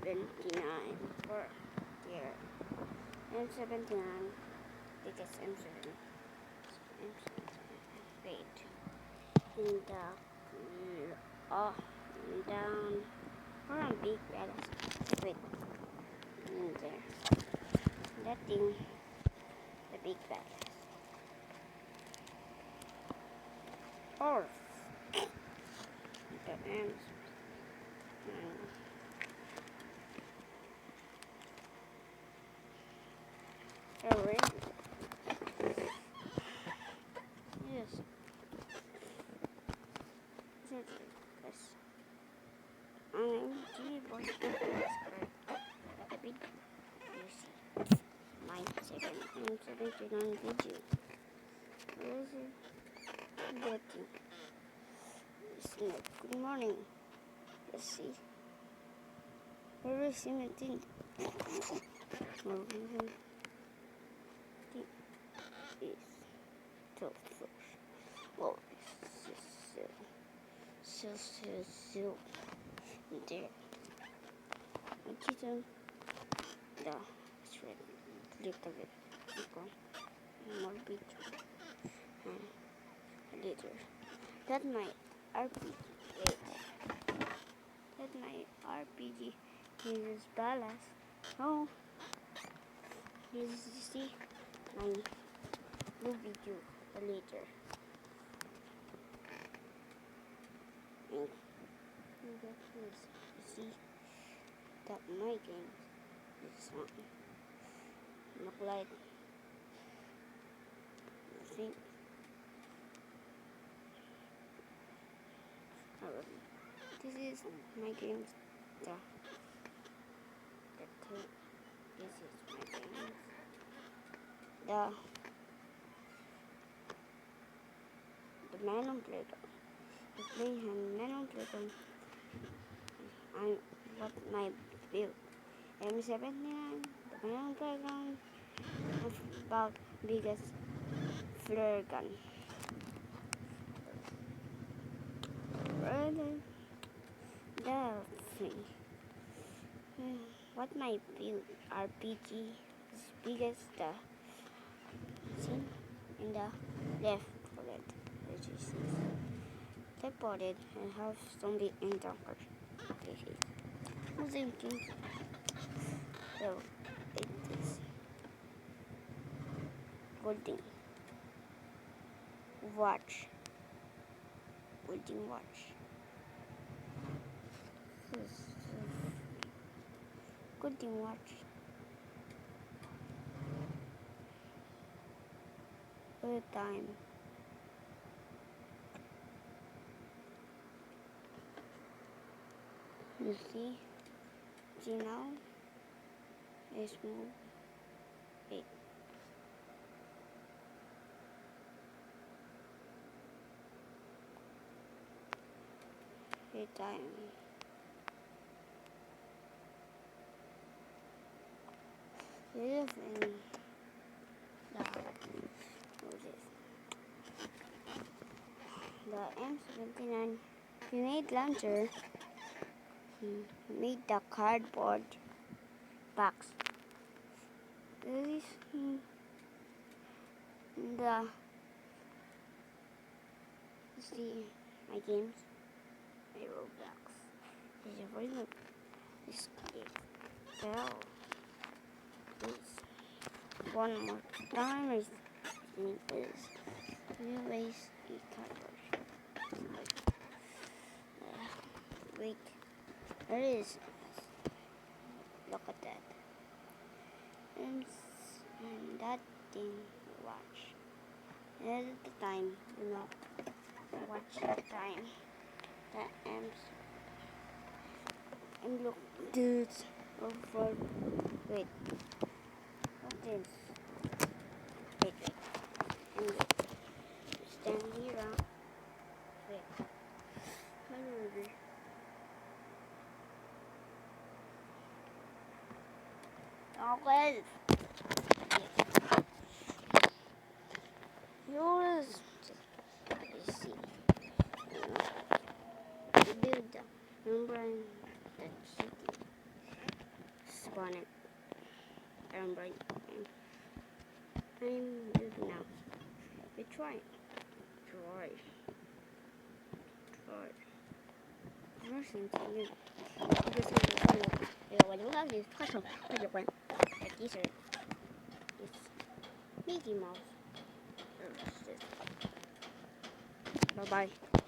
M79 for here. M79 because M7 wait and down or on big palace. Wait and there that thing the big palace. Or the M orange. Yes. Yes. I'm boy. The big you see my second and 79 video. Where is it? Getting. Good morning. Let's see. Where is 17? Is 12 first. Well, so there. I didn't the straight little bit more bit later. That my RPG. Wait. That my RPG is ballast. Oh, you see my blue video later. And that is see that my game is not like I think this is my game this is my game the man on playground. The playing man on playground. I'm what my build M79 the man on playground about biggest flare gun. Really? That thing. What my build RPG is biggest the scene in the left for it, which is teleported and have zombie and dunker. I'm thinking so it is golden watch. Golden watch. Golden watch. All the time. You see now is move it. Every time. The other thing the M79 grenade launcher made the cardboard box. This the see my games, my Roblox. This is very good. This bell. This one more time is new ways a cardboard. Wait, there is. Look at that. And that thing watch. And at the time, watch the time. That ends. And look, dudes, over. Wait, what is? Wait. And look, stand here. Wait. Okay. Yours. You see. Build the number that city. bonnet. I'm good now. We try. Version to you. Because when you have this puzzle, like this is Mickey Mouse. Bye bye.